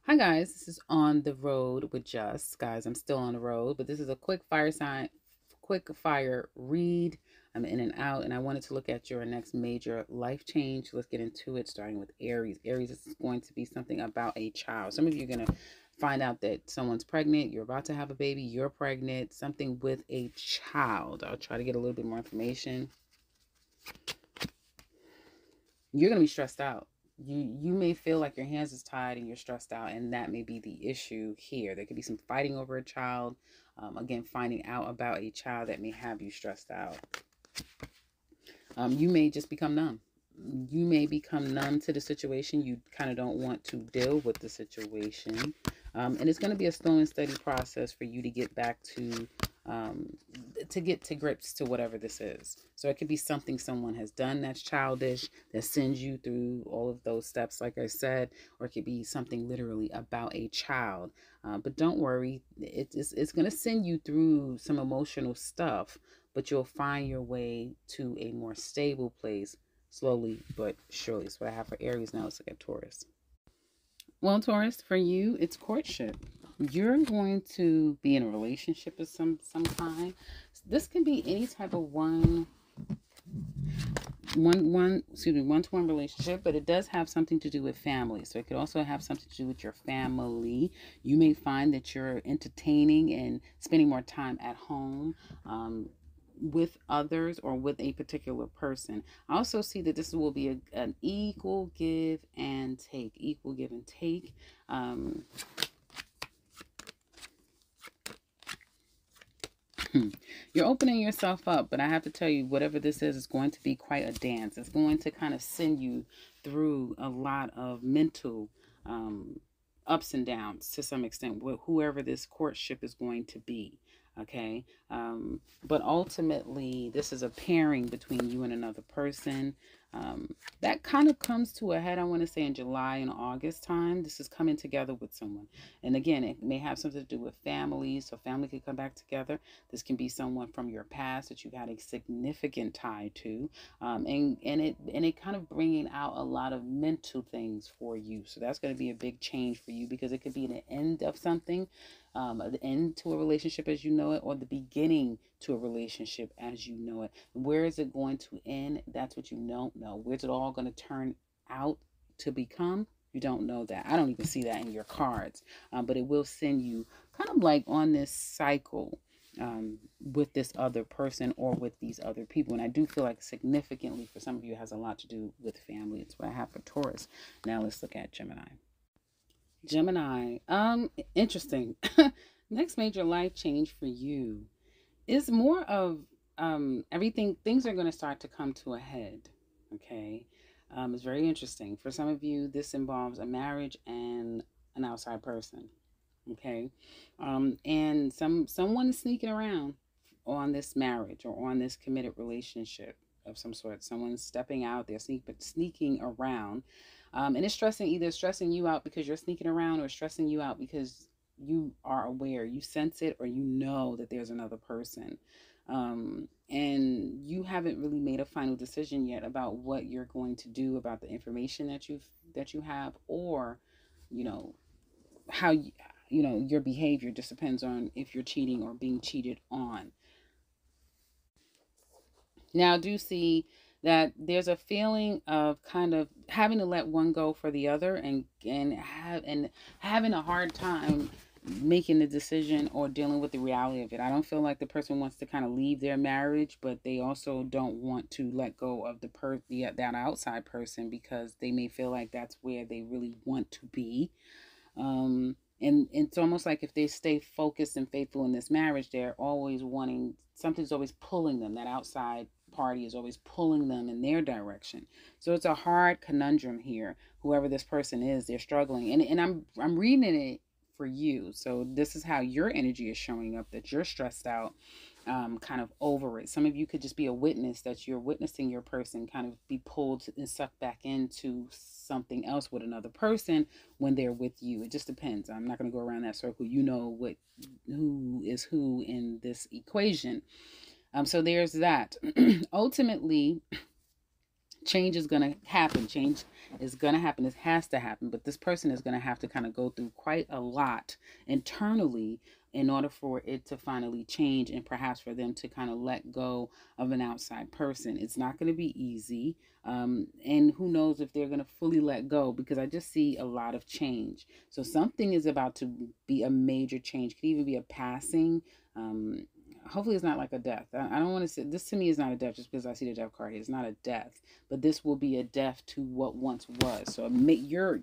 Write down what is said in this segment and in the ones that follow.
Hi guys, this is On the Road with Just. Guys, I'm still on the road, but this is a quick fire read. I'm in and out, and I wanted to look at your next major life change. Let's get into it, starting with Aries. Aries, this is going to be something about a child. Some of you are going to find out that someone's pregnant, you're about to have a baby, you're pregnant, something with a child. I'll try to get a little bit more information. You're going to be stressed out. You may feel like your hands is tied and you're stressed out, and that may be the issue here. There could be some fighting over a child. Again, finding out about a child that may have you stressed out. You may just become numb. You may become numb to the situation. You kind of don't want to deal with the situation. And it's going to be a slow and steady process for you to get back to get to grips to whatever this is. So it could be something someone has done that's childish, that sends you through all of those steps, like I said, or it could be something literally about a child. But don't worry, it's going to send you through some emotional stuff, but you'll find your way to a more stable place slowly but surely. So what I have for Aries now. Let's look at Taurus. Well, Taurus, for you, it's courtship. You're going to be in a relationship of some kind. This can be any type of one-to-one relationship, but it does have something to do with family. So it could also have something to do with your family. You may find that you're entertaining and spending more time at home. With others or with a particular person. I also see that this will be an equal give and take. Equal give and take. You're opening yourself up, but I have to tell you, whatever this is going to be quite a dance. It's going to kind of send you through a lot of mental ups and downs to some extent, whoever this courtship is going to be. Okay. But ultimately, this is a pairing between you and another person. That kind of comes to a head, I want to say, in July and August time. This is coming together with someone. And again, it may have something to do with family. So family could come back together. This can be someone from your past that you had a significant tie to. And it kind of bringing out a lot of mental things for you. So that's going to be a big change for you, because it could be an end of something, an end to a relationship as you know it, or the beginning to a relationship as you know it. Where is it going to end? That's what you don't know. Where's it all going to turn out to become? You don't know that. I don't even see that in your cards, but it will send you kind of like on this cycle with this other person or with these other people. And I do feel like significantly for some of you it has a lot to do with family. It's what I have for Taurus. Now let's look at Gemini. Gemini, interesting. Next major life change for you is more of everything. Things are going to start to come to a head. Okay. It's very interesting. For some of you, this involves a marriage and an outside person. Okay. And someone is sneaking around on this marriage or on this committed relationship of some sort. Someone's stepping out, they're sneaking around. And it's either stressing you out because you're sneaking around, or stressing you out because you are aware, you sense it, or you know that there's another person. And you haven't really made a final decision yet about what you're going to do about the information that you have, or you know how your behavior just depends on if you're cheating or being cheated on. Now, I do see that there's a feeling of kind of having to let one go for the other, and having a hard time making the decision or dealing with the reality of it. I don't feel like the person wants to kind of leave their marriage, but they also don't want to let go of that outside person, because they may feel like that's where they really want to be. And it's almost like if they stay focused and faithful in this marriage, they're always wanting, something's always pulling them. That outside party is always pulling them in their direction. So it's a hard conundrum here. Whoever this person is, they're struggling. And I'm reading it for you. So this is how your energy is showing up, that you're stressed out, kind of over it. Some of you could just be a witness, that you're witnessing your person kind of be pulled and sucked back into something else with another person when they're with you. It just depends. I'm not going to go around that circle. You know who is who in this equation. So there's that. Ultimately, change is going to happen. Change is going to happen. It has to happen. But this person is going to have to kind of go through quite a lot internally in order for it to finally change, and perhaps for them to kind of let go of an outside person. It's not going to be easy. And who knows if they're going to fully let go, because I just see a lot of change. So something is about to be a major change. Could even be a passing. Hopefully it's not like a death. I don't want to say this. To me is not a death just because I see the death card here. It's not a death, but this will be a death to what once was. So your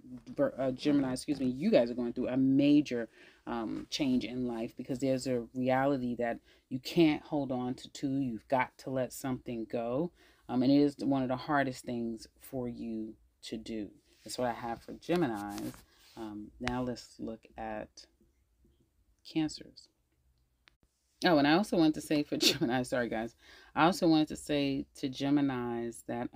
Gemini, excuse me, you guys are going through a major change in life, because there's a reality that you can't hold on to. You've got to let something go. And it is one of the hardest things for you to do. That's what I have for Geminis. Now let's look at Cancers. Oh, and I also wanted to say for Gemini, sorry guys, I also wanted to say to Geminis that,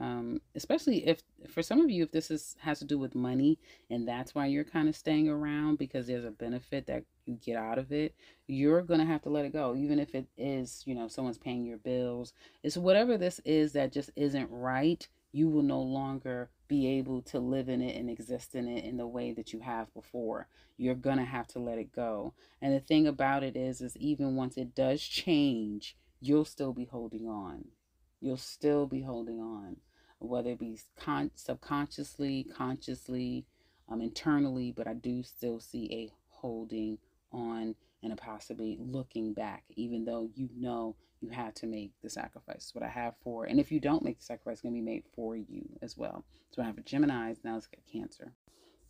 especially if for some of you, if has to do with money, and that's why you're kind of staying around, because there's a benefit that you get out of it, you're going to have to let it go. Even if it is, someone's paying your bills, it's whatever this is that just isn't right. You will no longer be able to live in it and exist in it in the way that you have before. You're going to have to let it go. And the thing about it is even once it does change, you'll still be holding on. You'll still be holding on, whether it be subconsciously, consciously, internally, but I do still see a holding on and a possibly looking back, even though you had to make the sacrifice. What I have for, and if you don't make the sacrifice, it's going to be made for you as well. So I have a Gemini. Now let's get Cancer.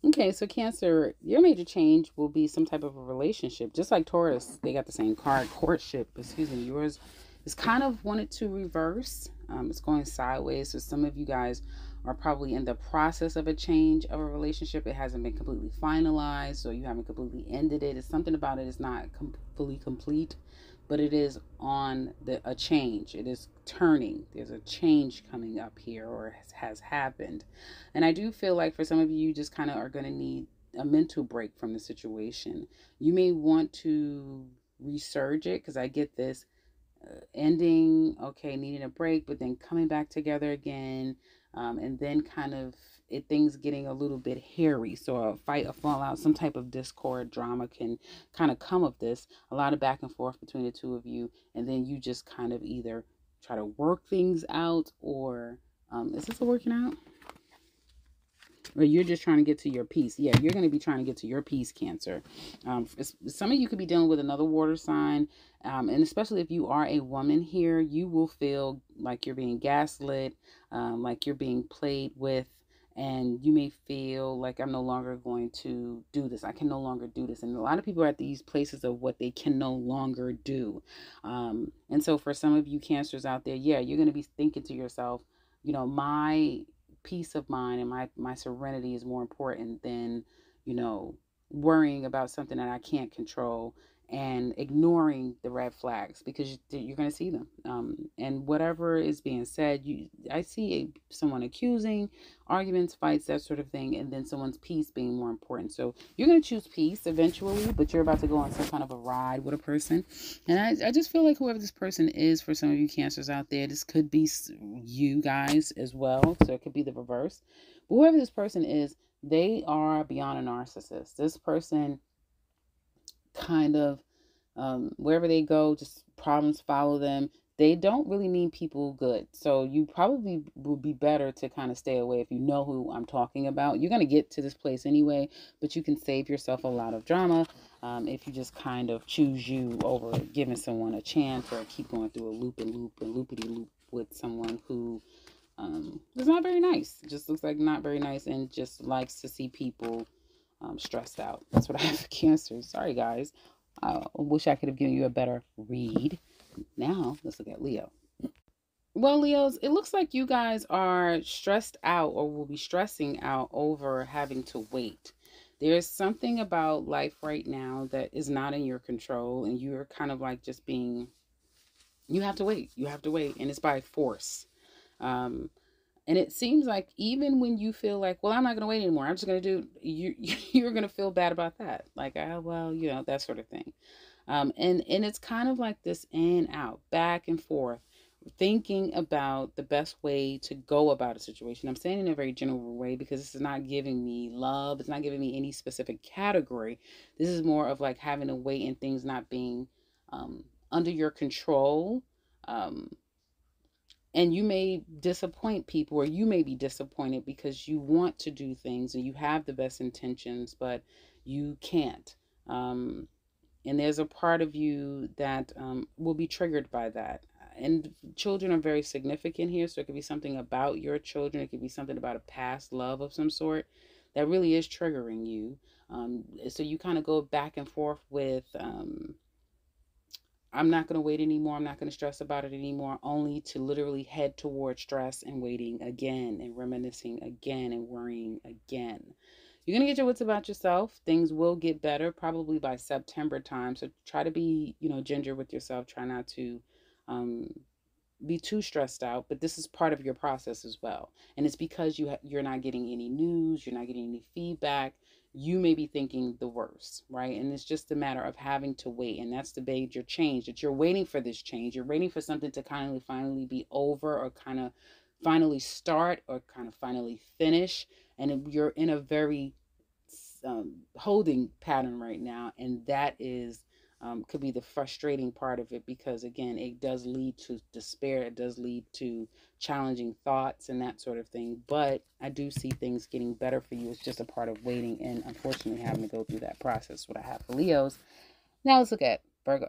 Okay, so Cancer, your major change will be some type of a relationship. Just like Taurus, they got the same card, courtship. Excuse me, yours is kind of wanted to reverse. It's going sideways. So some of you guys are probably in the process of a change of a relationship. It hasn't been completely finalized, so you haven't completely ended it. It's something about it is not fully complete, but it is on a change. It is turning. There's a change coming up here, or has happened. And I do feel like for some of you, you just kind of are going to need a mental break from the situation. You may want to resurge it, because I get this ending, okay, needing a break, but then coming back together again, and then kind of things getting a little bit hairy. So a fight, a fallout, some type of discord, drama can kind of come of this. A lot of back and forth between the two of you, and then you just kind of either try to work things out, or is this a working out? Or you're just trying to get to your peace. Yeah, you're going to be trying to get to your peace, Cancer. Some of you could be dealing with another water sign. And especially if you are a woman here, you will feel like you're being gaslit, like you're being played with. And you may feel like, I'm no longer going to do this. I can no longer do this. And a lot of people are at these places of what they can no longer do. And so for some of you Cancers out there, yeah, you're going to be thinking to yourself, my peace of mind and my serenity is more important than worrying about something that I can't control, and ignoring the red flags, because you're going to see them, and whatever is being said, I see someone accusing, arguments, fights, that sort of thing, and then someone's peace being more important. So you're going to choose peace eventually, but you're about to go on some kind of a ride with a person. And I just feel like whoever this person is, for some of you Cancers out there, this could be you guys as well, so it could be the reverse. But whoever this person is, they are beyond a narcissist. This person kind of, wherever they go, just problems follow them. They don't really mean people good. So you probably would be better to kind of stay away if you know who I'm talking about. You're going to get to this place anyway, but you can save yourself a lot of drama if you just kind of choose you over giving someone a chance, or keep going through a loop and loopity loop with someone who is not very nice. Just looks like not very nice, and just likes to see people stressed out. That's what I have for Cancer. Sorry guys, I wish I could have given you a better read. Now let's look at Leo. Well, Leos, it looks like you guys are stressed out, or will be stressing out over having to wait. There's something about life right now that is not in your control, and you're kind of like just being, you have to wait, and it's by force. And it seems like even when you feel like, well, I'm not going to wait anymore, I'm just going to do, you're going to feel bad about that. Like, well, that sort of thing. And it's kind of like this in, out, back and forth. thinking about the best way to go about a situation. I'm saying in a very general way because this is not giving me love. It's not giving me any specific category. This is more of like having a weight and things not being under your control. Um, and you may disappoint people, or you may be disappointed because you want to do things and you have the best intentions, but you can't. And there's a part of you that will be triggered by that. And children are very significant here, so it could be something about your children. It could be something about a past love of some sort that really is triggering you. So you kind of go back and forth with, I'm not going to wait anymore. I'm not going to stress about it anymore, only to literally head towards stress and waiting again and reminiscing again and worrying again. You're going to get your wits about yourself. Things will get better probably by September time. So try to be, ginger with yourself. Try not to um, be too stressed out, but this is part of your process as well. And it's because you're not getting any news, you're not getting any feedback. You may be thinking the worst, right? And it's just a matter of having to wait. And that's the major change, that you're waiting for this change. You're waiting for something to kind of finally be over, or kind of finally start, or kind of finally finish. And you're in a very holding pattern right now, and that is could be the frustrating part of it, because again, it does lead to despair. It does lead to challenging thoughts and that sort of thing. But I do see things getting better for you. It's just a part of waiting and unfortunately having to go through that process. What I have for Leos. Now let's look at Virgo.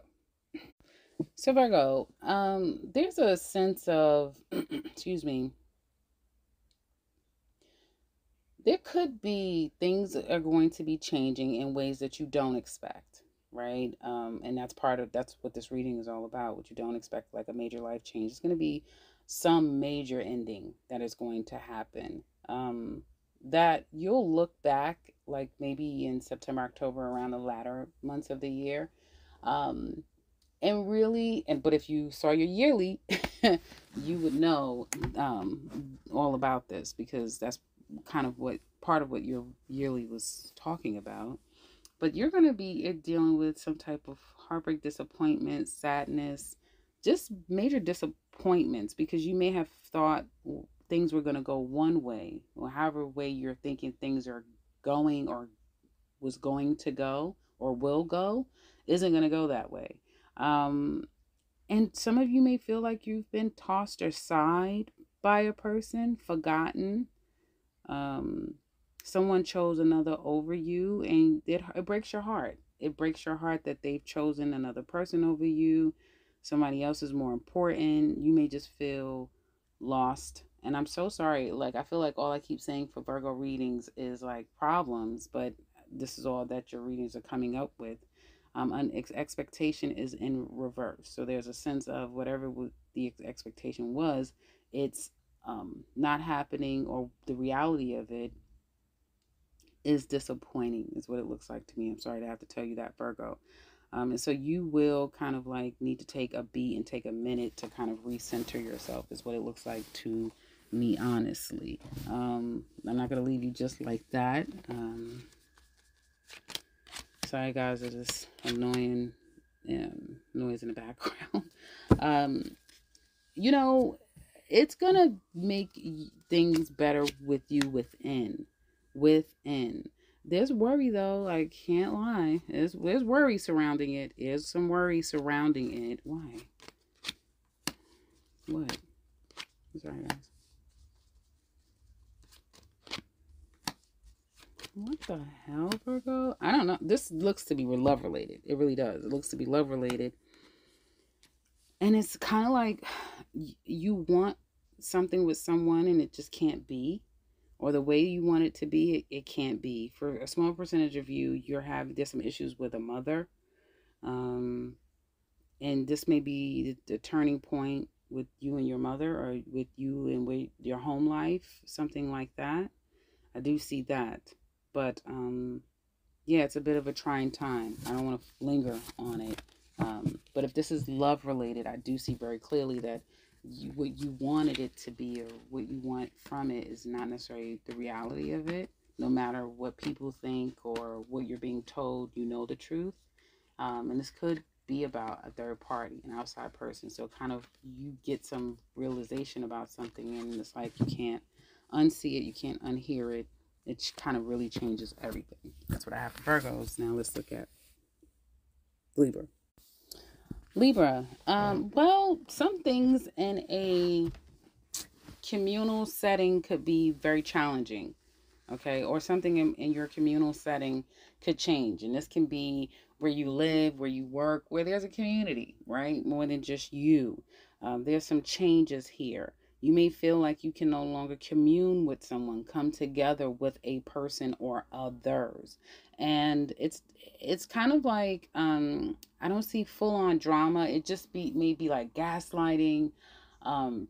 So Virgo, there's a sense of excuse me, there could be things that are going to be changing in ways that you don't expect, right? And that's what this reading is all about. What you don't expect, like a major life change. It's going to be some major ending that is going to happen. That you'll look back, like maybe in September, October, around the latter months of the year, um, but if you saw your yearly, you would know all about this, because that's kind of what part of what your yearly was talking about. But you're going to be dealing with some type of heartbreak, disappointment, sadness, just major disappointments, because you may have thought things were going to go one way, or however way you're thinking things are going, or was going to go, or will go, isn't going to go that way. Um, and some of you may feel like you've been tossed aside by a person, forgotten. Um, Someone chose another over you, and it breaks your heart. It breaks your heart that they've chosen another person over you. Somebody else is more important. You may just feel lost. And I'm so sorry. Like, I feel like all I keep saying for Virgo readings is like problems, but this is all that your readings are coming up with. An expectation is in reverse. So there's a sense of whatever the expectation was, it's not happening, or the reality of it is disappointing, is what it looks like to me. I'm sorry to have to tell you that, Virgo. And so you will kind of like need to take a beat and take a minute to kind of recenter yourself, is what it looks like to me, honestly. I'm not going to leave you just like that. Sorry, guys, it is annoying noise in the background. um, it's going to make things better with you within. There's worry, though. I can't lie. There's worry surrounding it. There's some worry surrounding it. Why? What? Sorry, guys. What the hell, Virgo? I don't know. This looks to be love related. It really does. It looks to be love related. And it's kind of like you want something with someone and it just can't be. Or the way you want it to be, it can't be. For a small percentage of you, there's some issues with a mother. And this may be the turning point with you and your mother, or with you and with your home life, something like that. I do see that. But yeah, it's a bit of a trying time. I don't want to linger on it. But if this is love related, I do see very clearly that what you wanted it to be, or what you want from it, is not necessarily the reality of it. No matter what people think or what you're being told, you know the truth. And this could be about a third party, an outside person. So kind of you get some realization about something, and it's like you can't unsee it, you can't unhear it. It kind of really changes everything. That's what I have for Virgos. Now let's look at Libra. Libra. Well, some things in a communal setting could be very challenging. Okay, or something in your communal setting could change, and this can be where you live, where you work, where there's a community, right? More than just you. There's some changes here. You may feel like you can no longer commune with someone, come together with a person or others, and it's kind of like I don't see full on drama. It just maybe like gaslighting,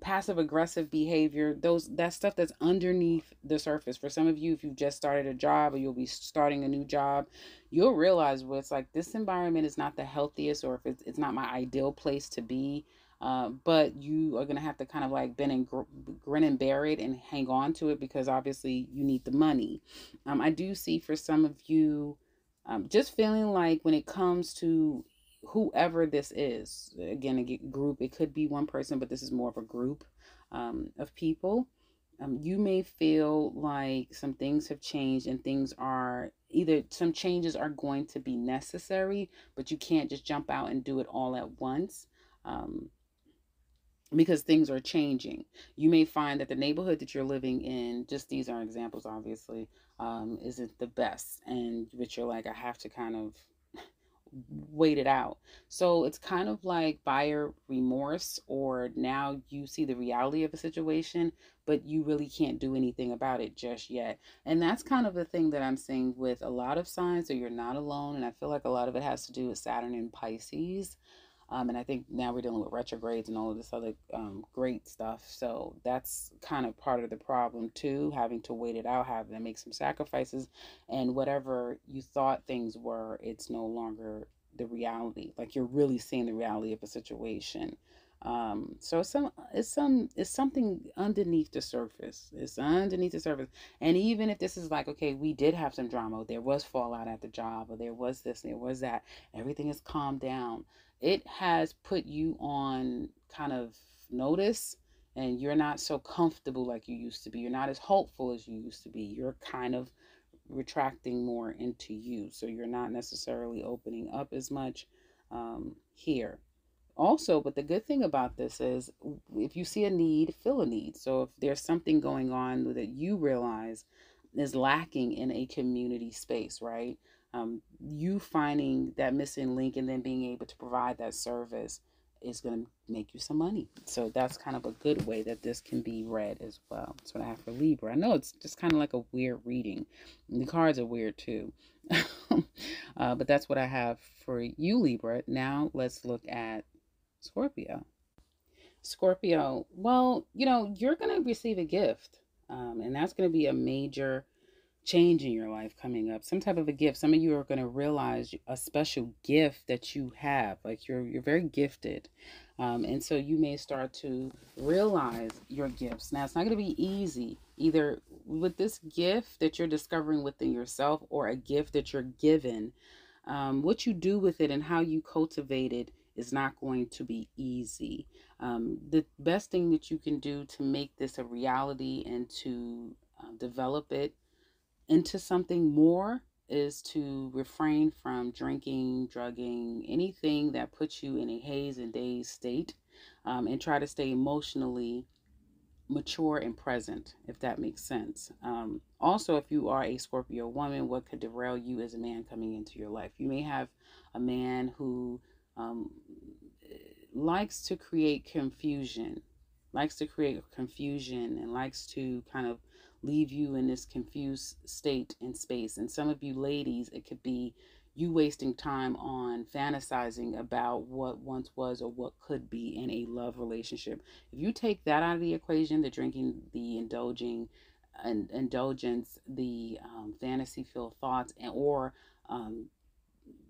passive aggressive behavior, that stuff that's underneath the surface. For some of you, if you've just started a job or you'll be starting a new job, you'll realize where it's like this environment is not the healthiest, or if it's not my ideal place to be. But you are going to have to kind of like bend and grin and bear it and hang on to it, because obviously you need the money. I do see for some of you just feeling like when it comes to whoever this is, again, a group, it could be one person, but this is more of a group of people. You may feel like some things have changed, and things are either some changes are going to be necessary, but you can't just jump out and do it all at once. Because things are changing. You may find that the neighborhood that you're living in, just these are examples, obviously, isn't the best. But you're like, I have to kind of wait it out. So it's kind of like buyer remorse, or now you see the reality of a situation, but you really can't do anything about it just yet. And that's kind of the thing that I'm seeing with a lot of signs, so you're not alone. And I feel like a lot of it has to do with Saturn and Pisces. And I think now we're dealing with retrogrades and all of this other great stuff. So that's kind of part of the problem too, having to wait it out, having to make some sacrifices. And whatever you thought things were, it's no longer the reality. Like you're really seeing the reality of a situation. So it's something underneath the surface. It's underneath the surface. And even if this is like, okay, we did have some drama, there was fallout at the job, or there was this, there was that, everything is calmed down. It has put you on kind of notice, and you're not so comfortable like you used to be. You're not as hopeful as you used to be. You're kind of retracting more into you. So you're not necessarily opening up as much here. Also, but the good thing about this is if you see a need, fill a need. So if there's something going on that you realize is lacking in a community space, right? You finding that missing link and then being able to provide that service is going to make you some money. So that's kind of a good way that this can be read as well. That's what I have for Libra. I know it's just kind of like a weird reading. The cards are weird too. But that's what I have for you, Libra. Now let's look at Scorpio. Scorpio, well, you're going to receive a gift. And that's going to be a major change in your life coming up. Some type of a gift. Some of you are going to realize a special gift that you have. Like you're very gifted. And so you may start to realize your gifts. Now, it's not going to be easy either with this gift that you're discovering within yourself, or a gift that you're given. What you do with it and how you cultivate it is not going to be easy. The best thing that you can do to make this a reality and to develop it into something more is to refrain from drinking, drugging, anything that puts you in a haze and daze state, and try to stay emotionally mature and present, if that makes sense. Also, if you are a Scorpio woman, what could derail you is a man coming into your life. You may have a man who likes to create confusion, and likes to kind of leave you in this confused state and space. And some of you ladies, it could be you wasting time on fantasizing about what once was or what could be in a love relationship. If you take that out of the equation, the drinking, the indulgence, the fantasy-filled thoughts, or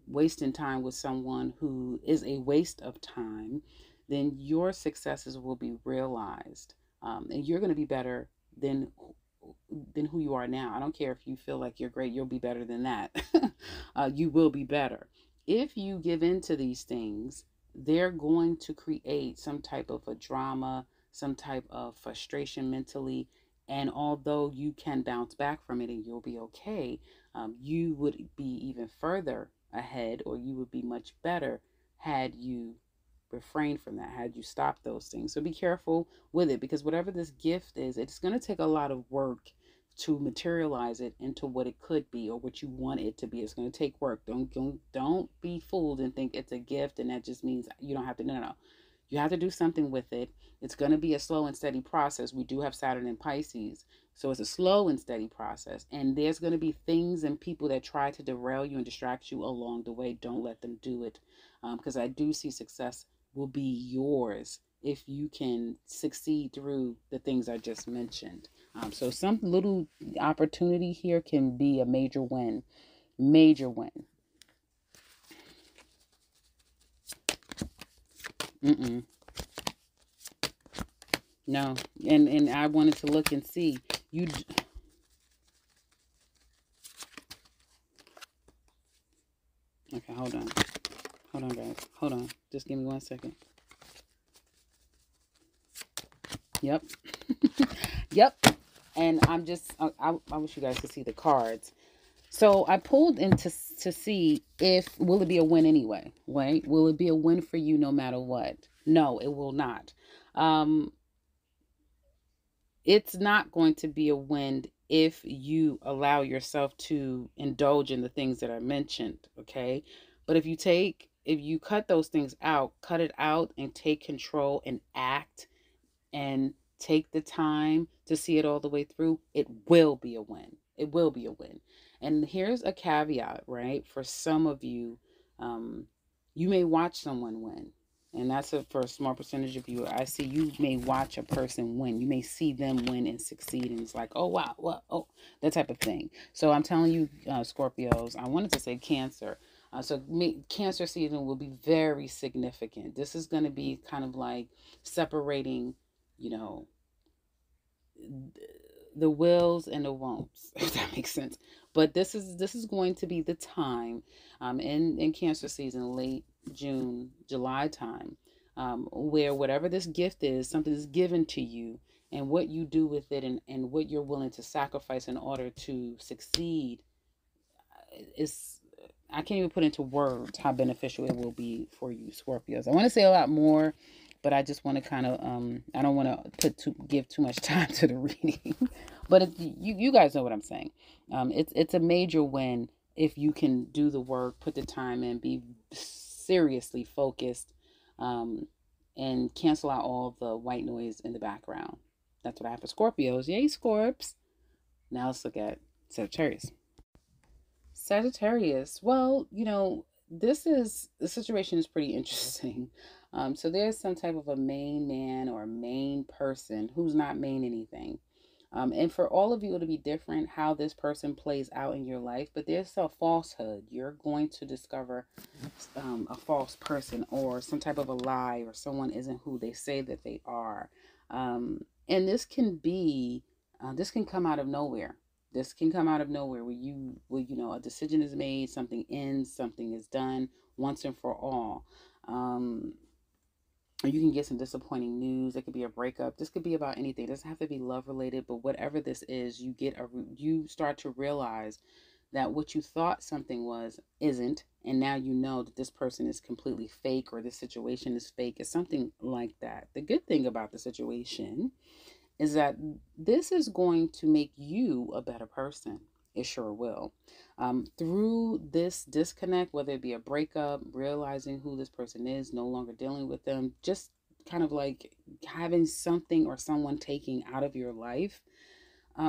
wasting time with someone who is a waste of time, then your successes will be realized, and you're going to be better than who you are now. I don't care if you feel like you're great, you'll be better than that. You will be better if you give in to these things, they're going to create some type of a drama, some type of frustration mentally. And although you can bounce back from it and you'll be okay, you would be even further ahead, or you would be much better had you refrain from that, had you stopped those things. So be careful with it, because whatever this gift is, it's going to take a lot of work to materialize it into what it could be or what you want it to be. It's going to take work. Don't be fooled and think it's a gift and that just means you don't have to. No. You have to do something with it. It's going to be a slow and steady process. We do have Saturn in Pisces, so it's a slow and steady process. And there's going to be things and people that try to derail you and distract you along the way. Don't let them do it, because I do see success will be yours if you can succeed through the things I just mentioned. So some little opportunity here can be a major win. Major win. No. And I wanted to look and see. Okay, hold on. Hold on, guys. Hold on. Just give me 1 second. Yep. Yep. And I'm just, I wish you guys could see the cards. So I pulled in to see if, will it be a win anyway, right? Will it be a win for you no matter what? No, it will not. It's not going to be a win if you allow yourself to indulge in the things that I mentioned, okay? But if you cut those things out, cut it out and take control and act and take the time to see it all the way through, it will be a win. It will be a win. And here's a caveat, right? For some of you, you may watch someone win. And that's for a small percentage of you. I see you may watch a person win. You may see them win and succeed. And it's like, oh, wow, well, oh, that type of thing. So I'm telling you, Scorpios, I wanted to say Cancer. Cancer season will be very significant. This is going to be kind of like separating, the wills and the won'ts, if that makes sense. But this is going to be the time, in Cancer season, late June, July time, where whatever this gift is, something is given to you, and what you do with it, and what you're willing to sacrifice in order to succeed, is, I can't even put into words how beneficial it will be for you, Scorpios. I want to say a lot more, but I just want to kind of, I don't want to give too much time to the reading, but you guys know what I'm saying. It's a major win if you can do the work, put the time in, be seriously focused, and cancel out all the white noise in the background. That's what I have for Scorpios. Yay, Scorps. Now let's look at Sagittarius. Sagittarius. Well, the situation is pretty interesting. So there's some type of a main man or a main person who's not main anything. And for all of you, it'll be different how this person plays out in your life. But there's a falsehood. You're going to discover a false person or some type of a lie, or someone isn't who they say that they are. And this can come out of nowhere. This can come out of nowhere where a decision is made, something ends, something is done once and for all. Or you can get some disappointing news. It could be a breakup. This could be about anything. It doesn't have to be love related, but whatever this is, you start to realize that what you thought something was isn't, and now you know that this person is completely fake, or this situation is fake. It's something like that. The good thing about the situation is that this is going to make you a better person. It sure will. Through this disconnect, whether it be a breakup, realizing who this person is, no longer dealing with them, just kind of like having something or someone taking out of your life,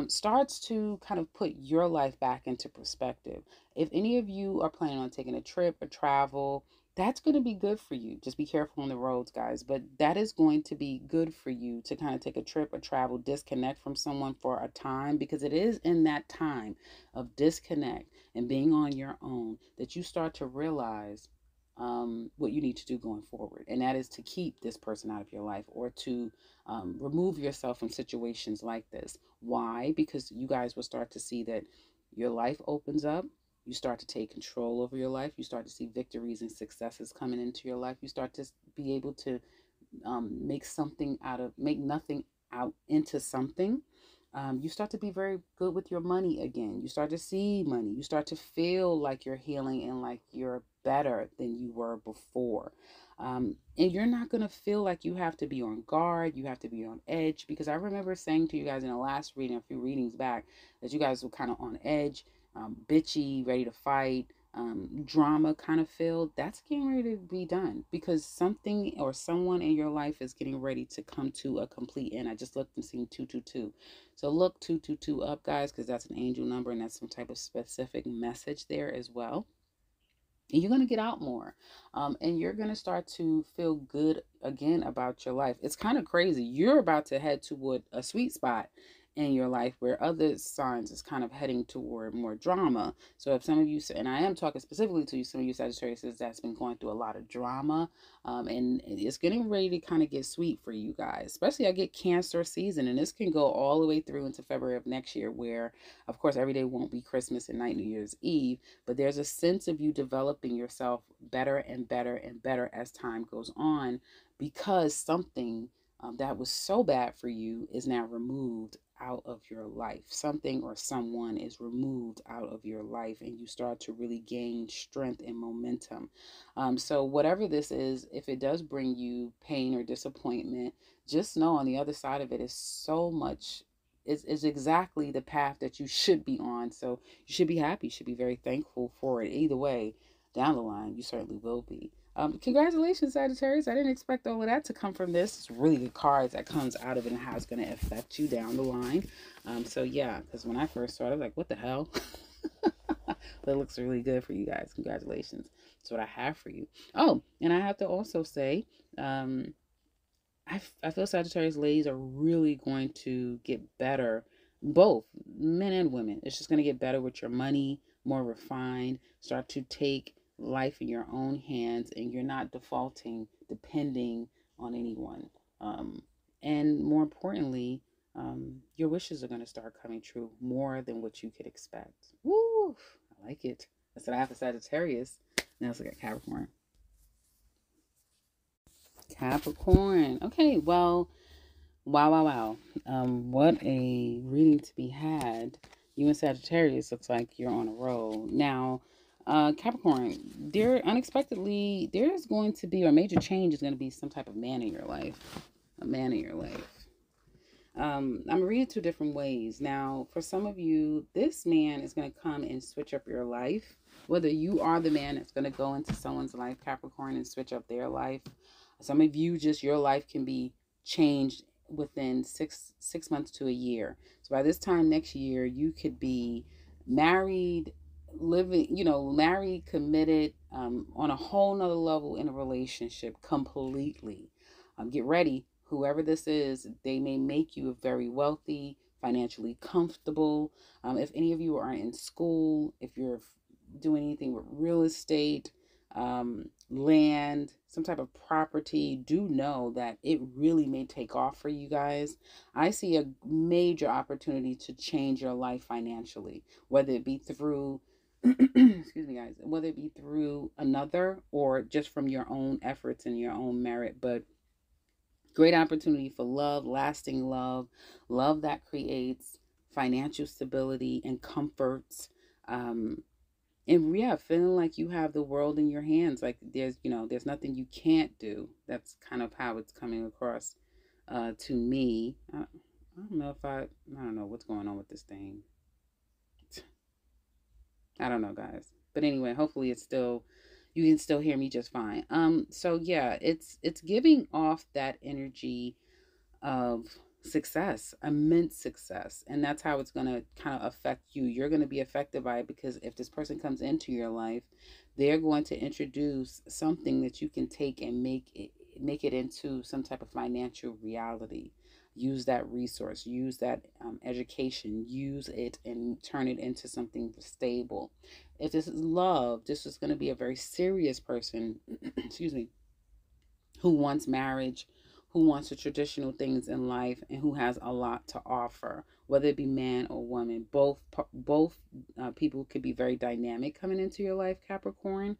starts to kind of put your life back into perspective. If any of you are planning on taking a trip or travel, that's going to be good for you. Just be careful on the roads, guys. But that is going to be good for you to kind of take a trip or travel, disconnect from someone for a time, because it is in that time of disconnect and being on your own that you start to realize what you need to do going forward. And that is to keep this person out of your life, or to remove yourself from situations like this. Why? Because you guys will start to see that your life opens up, You start to take control over your life. You start to see victories and successes coming into your life. You start to be able to make nothing out into something. You start to be very good with your money again. You start to see money. You start to feel like you're healing and like you're better than you were before. And you're not going to feel like you have to be on guard. You have to be on edge, because I remember saying to you guys in the last reading, a few readings back, that you guys were kind of on edge, bitchy, ready to fight, drama kind of filled. That's getting ready to be done, because something or someone in your life is getting ready to come to a complete end. I just looked and seen 222. So look 222 up, guys, because that's an angel number and that's some type of specific message there as well. And you're going to get out more, and you're going to start to feel good again about your life. It's kind of crazy. You're about to head toward a sweet spot in your life, where other signs is kind of heading toward more drama. So if some of you, and I am talking specifically to you, some of you Sagittarius that's been going through a lot of drama, and it's getting ready to kind of get sweet for you guys. Especially I get Cancer season, and this can go all the way through into February of next year, where of course every day won't be Christmas and night New Year's Eve, but there's a sense of you developing yourself better and better and better as time goes on, because something that was so bad for you is now removed out of your life. Something or someone is removed out of your life, and you start to really gain strength and momentum. So whatever this is, if it does bring you pain or disappointment, just know on the other side of it is so much, is exactly the path that you should be on. So you should be happy, you should be very thankful for it. Either way, down the line, you certainly will be. Congratulations, Sagittarius. I didn't expect all of that to come from this. It's really good cards that comes out of it and how it's going to affect you down the line. So yeah, because when I first saw it, I was like, what the hell? That looks really good for you guys. Congratulations. That's what I have for you. Oh, and I have to also say, I feel Sagittarius ladies are really going to get better, both men and women. It's just going to get better with your money, more refined, start to take life in your own hands, and you're not defaulting, depending on anyone. And more importantly, your wishes are going to start coming true more than what you could expect. Woo! I like it. That's what I have for Sagittarius. Now let's look at Capricorn. Capricorn. Okay, well, wow. What a reading to be had. You and Sagittarius looks like you're on a roll. Now, Capricorn, there's going to be, or a major change is going to be some type of man in your life. A man in your life. I'm reading two different ways. Now, for some of you, this man is going to come and switch up your life. Whether you are the man that's going to go into someone's life, Capricorn, and switch up their life. Some of you, just your life can be changed within six months to a year. So by this time next year, you could be married, married, committed, on a whole nother level in a relationship completely. Get ready. Whoever this is, they may make you very wealthy, financially comfortable. If any of you are in school, if you're doing anything with real estate, land, some type of property, do know that it really may take off for you guys. I see a major opportunity to change your life financially, whether it be through excuse me, guys, whether it be through another or just from your own efforts and your own merit. But great opportunity for love, lasting love, love that creates financial stability and comforts. And yeah, feeling like you have the world in your hands, like there's nothing you can't do. That's kind of how it's coming across to me. I don't know if I don't know what's going on with this thing. I don't know, guys. But anyway, hopefully you can still hear me just fine. So yeah, it's giving off that energy of success, immense success, and that's how it's going to kind of affect you. You're going to be affected by it, because if this person comes into your life, they're going to introduce something that you can take and make it into some type of financial reality. Use that resource, use that education, use it and turn it into something stable. If this is love, this is going to be a very serious person excuse me, who wants marriage, who wants the traditional things in life and who has a lot to offer, whether it be man or woman. Both people could be very dynamic coming into your life, Capricorn.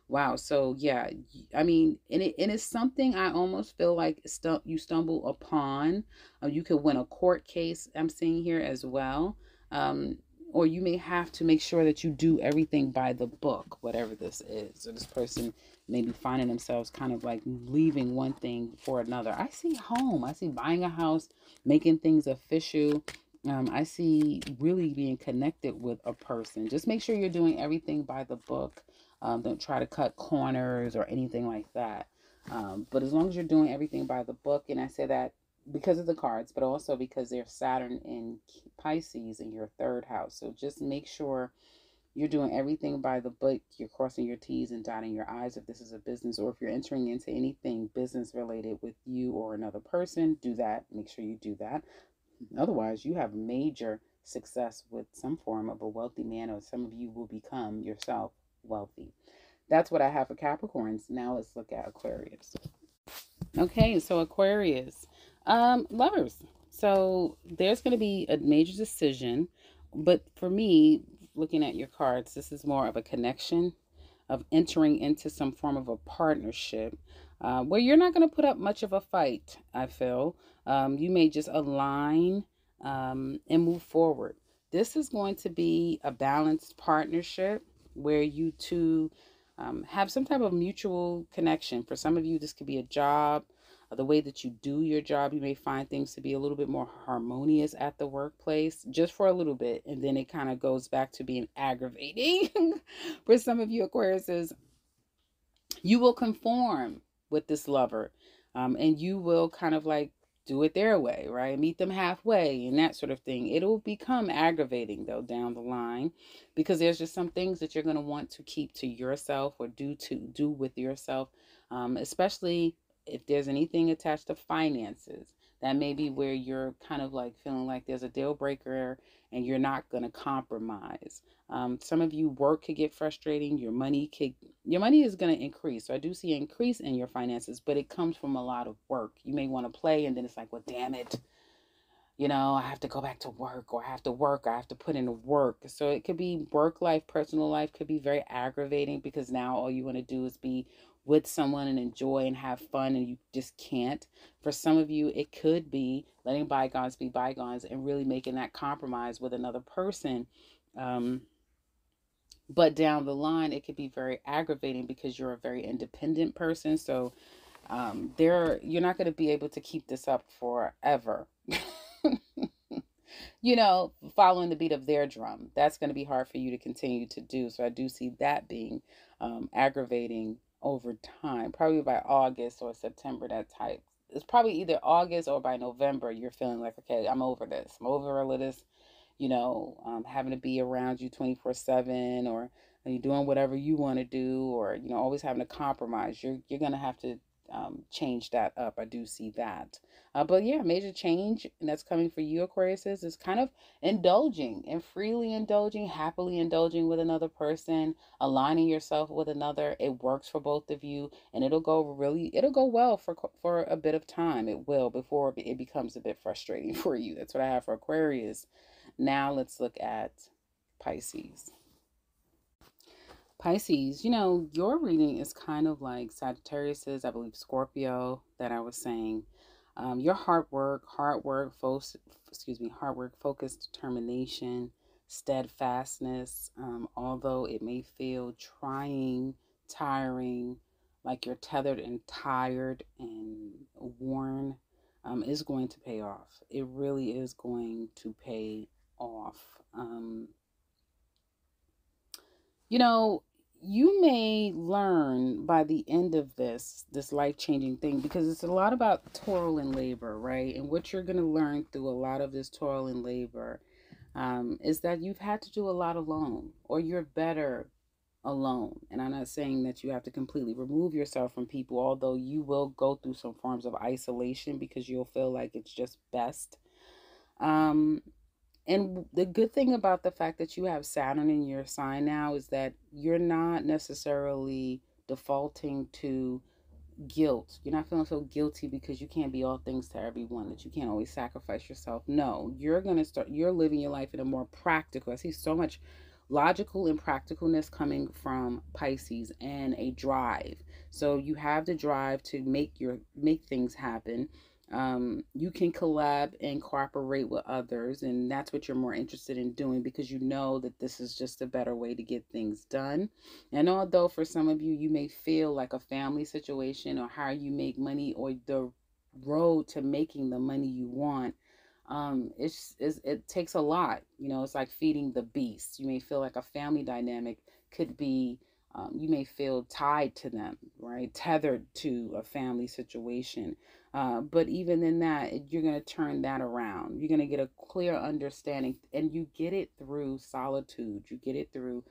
Wow. So yeah, I mean, and it's something I almost feel like you stumble upon. You could win a court case, I'm seeing here as well. Um, or you may have to make sure that you do everything by the book, whatever this is. Or this person may be finding themselves kind of like leaving one thing for another. I see home. I see buying a house, making things official. I see really being connected with a person. Just make sure you're doing everything by the book. Don't try to cut corners or anything like that. But as long as you're doing everything by the book, and I say that because of the cards, but also because there's Saturn in Pisces in your third house. So just make sure you're doing everything by the book. You're crossing your T's and dotting your I's if this is a business, or if you're entering into anything business related with you or another person, do that. Make sure you do that. Otherwise, you have major success with some form of a wealthy man, or some of you will become yourself wealthy. That's what I have for Capricorns. Now let's look at Aquarius. Okay, so Aquarius, lovers. So there's going to be a major decision, but for me, looking at your cards, this is more of a connection of entering into some form of a partnership where you're not going to put up much of a fight, I feel. You may just align and move forward. This is going to be a balanced partnership where you two have some type of mutual connection. For some of you, this could be a job. The way that you do your job, you may find things to be a little bit more harmonious at the workplace, just for a little bit, and then it kind of goes back to being aggravating. For some of you Aquariuses, you will conform with this lover, and you will kind of like do it their way, right? Meet them halfway and that sort of thing. It'll become aggravating though down the line, because there's just some things that you're going to want to keep to yourself or do with yourself, especially if there's anything attached to finances. That may be where you're kind of like feeling like there's a deal breaker and you're not going to compromise. Some of you, work could get frustrating. Your money is going to increase. So I do see an increase in your finances, but it comes from a lot of work. You may want to play and then it's like, well, damn it. I have to go back to work, or I have to work, or I have to put in the work. So it could be work life, personal life could be very aggravating, because now all you want to do is be with someone and enjoy and have fun, and you just can't. For some of you, it could be letting bygones be bygones and really making that compromise with another person. But down the line, it could be very aggravating because you're a very independent person. So you're not going to be able to keep this up forever. Following the beat of their drum. That's going to be hard for you to continue to do. So I do see that being aggravating over time. Probably by August or September, that type. It's probably either August or by November, you're feeling like, okay, I'm over this. I'm over all of this, having to be around you 24/7, or you're doing whatever you want to do, or, always having to compromise. You're going to have to change that up. I do see that. But yeah, major change, and that's coming for you, Aquarius, is kind of indulging and freely indulging, happily indulging with another person, aligning yourself with another. It works for both of you, and it'll go well for a bit of time. It will, before it becomes a bit frustrating for you. That's what I have for Aquarius. Now let's look at Pisces. Pisces, your reading is kind of like Sagittarius's, I believe Scorpio, that I was saying. Your hard work, focused determination, steadfastness, although it may feel trying, tiring, like you're tethered and tired and worn, is going to pay off. It really is going to pay off. You may learn by the end of this life-changing thing, because it's a lot about toil and labor, right? And what you're going to learn through a lot of this toil and labor is that you've had to do a lot alone, or you're better alone. And I'm not saying that you have to completely remove yourself from people, although you will go through some forms of isolation because you'll feel like it's just best. And the good thing about the fact that you have Saturn in your sign now is that you're not necessarily defaulting to guilt. You're not feeling so guilty because you can't be all things to everyone, that you can't always sacrifice yourself. No, you're living your life in a more practical. I see so much logical and practicalness coming from Pisces, and a drive. So you have the drive to make things happen. You can collab and cooperate with others, and that's what you're more interested in doing, because you know that this is just a better way to get things done. And although for some of you, you may feel like a family situation, or how you make money, or the road to making the money you want, it takes a lot. You know, it's like feeding the beast. You may feel like a family dynamic could be, you may feel tied to them, right? Tethered to a family situation. But even in that, you're going to turn that around. You're going to get a clear understanding, and you get it through solitude. You get it through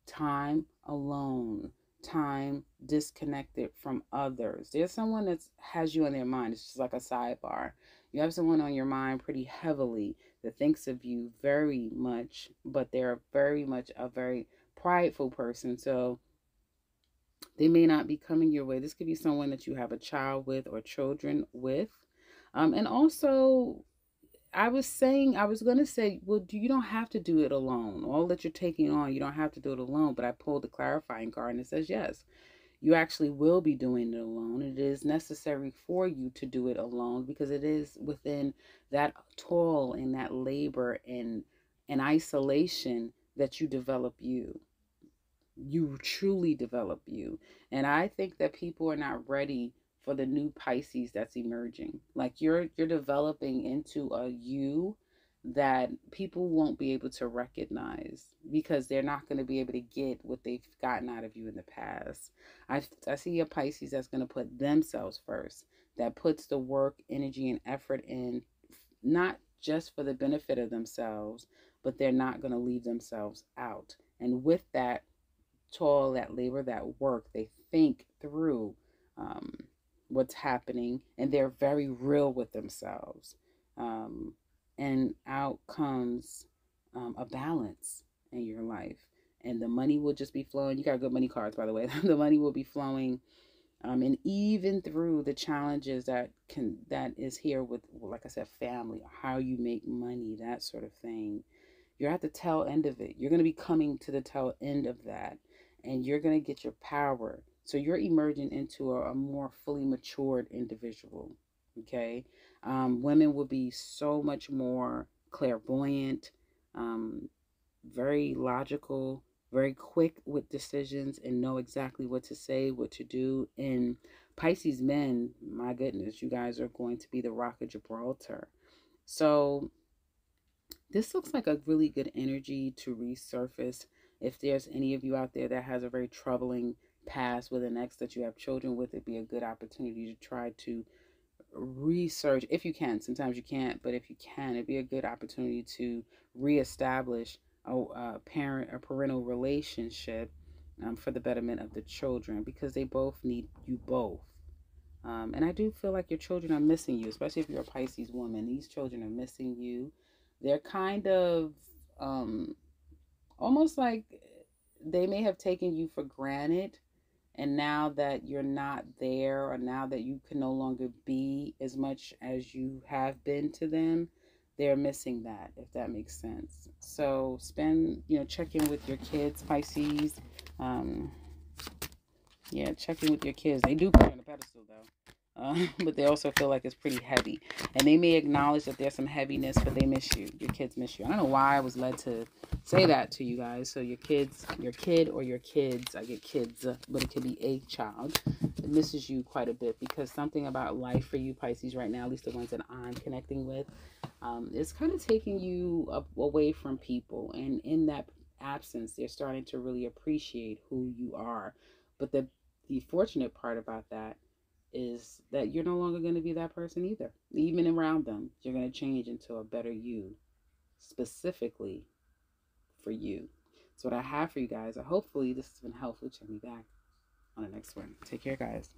time alone, time disconnected from others. There's someone that has you on their mind. It's just like a sidebar. You have someone on your mind pretty heavily that thinks of you very much, but they're very much a very prideful person. So they may not be coming your way. This could be someone that you have a child with or children with. And also, I was going to say, well, you don't have to do it alone. All that you're taking on, you don't have to do it alone. But I pulled the clarifying card, and it says, yes, you actually will be doing it alone. It is necessary for you to do it alone, because it is within that toil and that labor and isolation that you develop you. You truly develop you. And I think that people are not ready for the new Pisces that's emerging. Like you're developing into a you that people won't be able to recognize, because they're not going to be able to get what they've gotten out of you in the past. I see a Pisces that's going to put themselves first, that puts the work, energy, and effort in, not just for the benefit of themselves, but they're not going to leave themselves out. And with that toil, that labor, that work, they think through um, what's happening, and they're very real with themselves. Um, and out comes a balance in your life, and the money will just be flowing. You got good money cards, by the way. The money will be flowing, and even through the challenges that is here with, like I said, family, how you make money, that sort of thing. You're at the tail end of it. You're going to be coming to the tail end of that, and you're going to get your power. So you're emerging into a more fully matured individual. Okay. Women will be so much more clairvoyant, um, very logical, very quick with decisions, and know exactly what to say, what to do. And Pisces men, my goodness, you guys are going to be the Rock of Gibraltar. So this looks like a really good energy to resurface. If there's any of you out there that has a very troubling past with an ex that you have children with, it'd be a good opportunity to try to research, if you can. Sometimes you can't, but if you can, it'd be a good opportunity to reestablish a parent or parental relationship, for the betterment of the children, because they both need you both. And I do feel like your children are missing you, especially if you're a Pisces woman. These children are missing you. They're kind of almost like they may have taken you for granted. And now that you're not there, or now that you can no longer be as much as you have been to them, they're missing that, if that makes sense. So check in with your kids, Pisces. Yeah, check in with your kids. They do put you on a pedestal, though. But they also feel like it's pretty heavy. And they may acknowledge that there's some heaviness, but they miss you. Your kids miss you. I don't know why I was led to say that to you guys. So your kid or your kids, I get kids, but it could be a child, it misses you quite a bit, because something about life for you, Pisces, right now, at least the ones that I'm connecting with, is kind of taking you away from people. And in that absence, they're starting to really appreciate who you are. But the fortunate part about that is that you're no longer going to be that person either. Even around them, you're going to change into a better you, specifically for you. That's what I have for you guys. Hopefully this has been helpful. Check me back on the next one. Take care, guys.